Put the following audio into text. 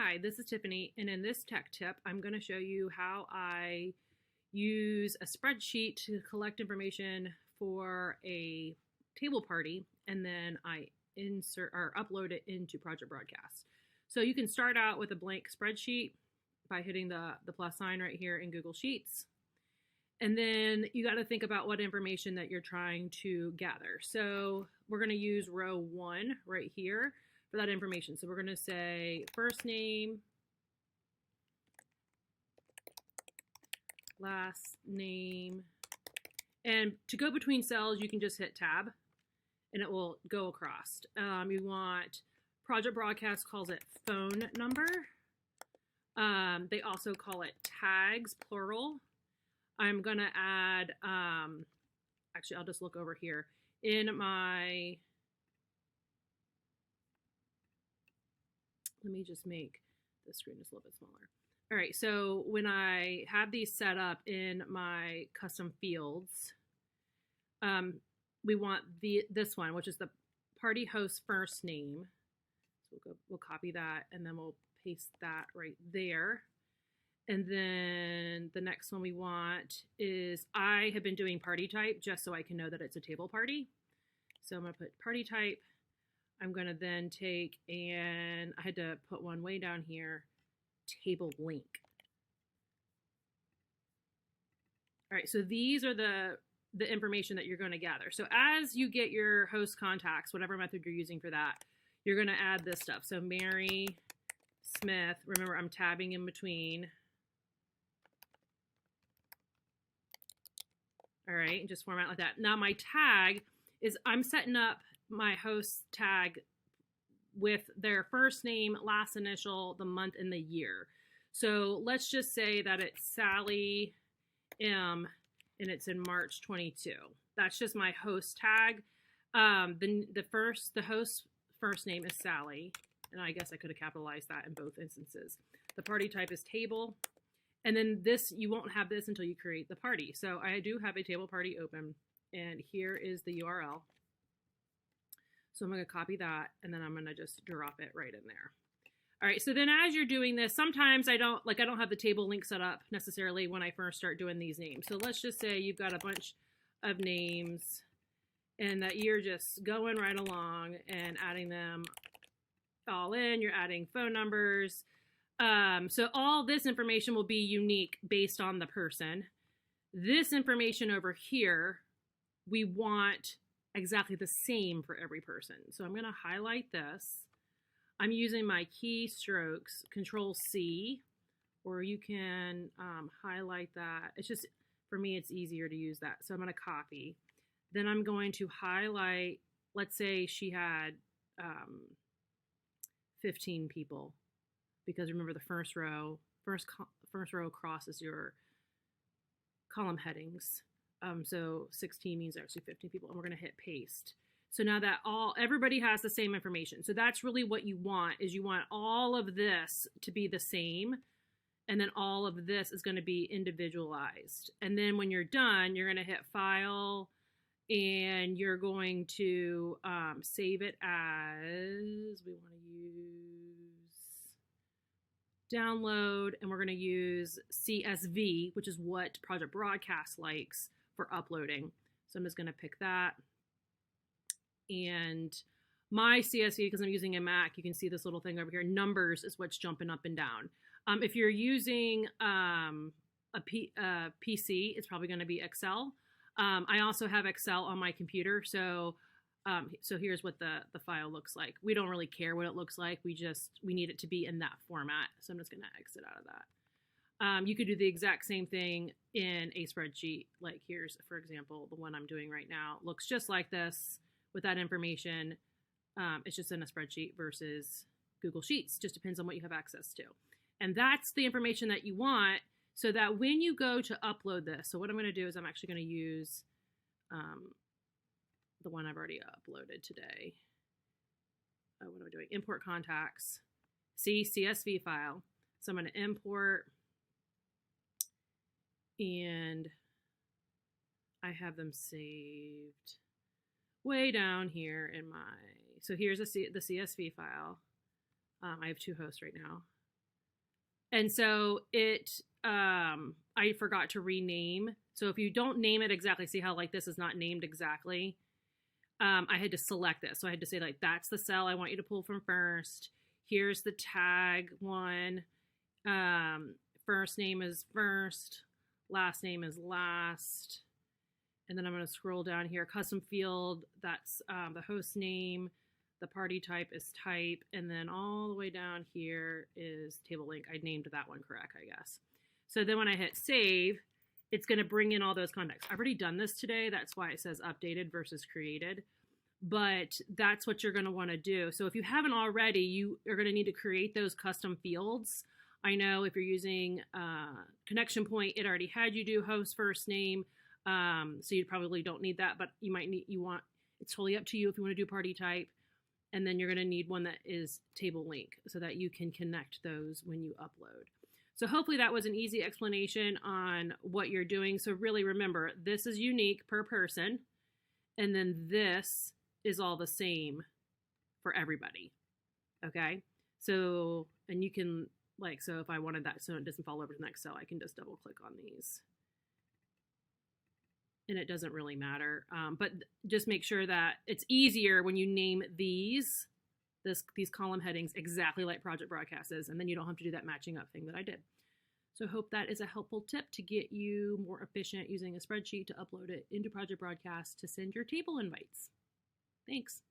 Hi, this is Tiffany, and in this tech tip, I'm going to show you how I use a spreadsheet to collect information for a table party, and then I insert or upload it into Project Broadcast. So you can start out with a blank spreadsheet by hitting the plus sign right here in Google Sheets. And then you got to think about what information that you're trying to gather. So we're going to use row 1 right here for that information. So we're going to say first name, last name, and to go between cells, you can just hit tab and it will go across. You want Project Broadcast calls it phone number. They also call it tags, plural. I'm going to add, actually, I'll just look over here. In my, let me just make the screen just a little bit smaller. All right, so when I have these set up in my custom fields, we want this one, which is the party host first name. So we'll copy that, and then we'll paste that right there. And then the next one we want is, I have been doing party type just so I can know that it's a table party. So I'm going to put party type. I'm going to then take, and I had to put one way down here, table link. All right, so these are the information that you're going to gather. So as you get your host contacts, whatever method you're using for that, you're going to add this stuff. So Mary Smith, remember I'm tabbing in between. All right, and just format like that. Now my tag is, I'm setting up my host tag with their first name, last initial, the month, and the year. So let's just say that it's Sally M, and it's in March 22. That's just my host tag. The host first name is Sally, and I guess I could have capitalized that in both instances. The party type is table. And then this, you won't have this until you create the party. So I do have a table party open, and here is the URL. So I'm going to copy that, and then I'm going to just drop it right in there. All right, so then as you're doing this, sometimes I don't have the table link set up necessarily when I first start doing these names. So let's just say you've got a bunch of names and that you're just going right along and adding them all in. You're adding phone numbers. So all this information will be unique based on the person. This information over here, we want exactly the same for every person. So I'm going to highlight this. I'm using my keystrokes, Control C, or you can highlight that. It's just, for me, it's easier to use that. So I'm going to copy. Then I'm going to highlight, let's say she had 15 people. Because remember, the first row across is your column headings. So 16 means actually 15 people, and we're going to hit paste. So now that everybody has the same information. So that's really what you want, is you want all of this to be the same, and then all of this is going to be individualized. And then when you're done, you're going to hit File, and you're going to save it as, we want to use download, and we're going to use CSV, which is what Project Broadcast likes for uploading. So I'm just going to pick that. And my CSV, because I'm using a Mac, you can see this little thing over here. Numbers is what's jumping up and down. If you're using a PC, it's probably going to be Excel. I also have Excel on my computer, so here's what the file looks like. We don't really care what it looks like. We need it to be in that format. So I'm just going to exit out of that. You could do the exact same thing in a spreadsheet. Like here's, for example, the one I'm doing right now. Looks just like this with that information. It's just in a spreadsheet versus Google Sheets. Just depends on what you have access to. And that's the information that you want, so that when you go to upload this, so what I'm going to do is I'm actually going to use the one I've already uploaded today. What am I doing? Import contacts. See, CSV file. So I'm going to import, and I have them saved way down here in my, so here's the CSV file. I have 2 hosts right now. And so I forgot to rename. So if you don't name it exactly, see how like this is not named exactly. I had to select this. So I had to say like, that's the cell I want you to pull from first. Here's the tag one. First name is first. Last name is last. And then I'm going to scroll down here. Custom field, that's the host name. The party type is type. And then all the way down here is table link. I named that one correct, I guess. So then when I hit save, it's going to bring in all those contacts. I've already done this today. That's why it says updated versus created. But that's what you're going to want to do. So if you haven't already, you are going to need to create those custom fields. I know if you're using Connection Point, it already had you do host first name. So you probably don't need that, but it's totally up to you if you want to do party type. And then you're going to need one that is table link so that you can connect those when you upload. So hopefully that was an easy explanation on what you're doing. So really remember, this is unique per person. And then this is all the same for everybody. Okay. So, and you can so if I wanted that so it doesn't fall over to the next cell, I can just double click on these. And it doesn't really matter. But just make sure that it's easier when you name these column headings exactly like Project Broadcast is, and then you don't have to do that matching up thing that I did. So I hope that is a helpful tip to get you more efficient using a spreadsheet to upload it into Project Broadcast to send your table invites. Thanks.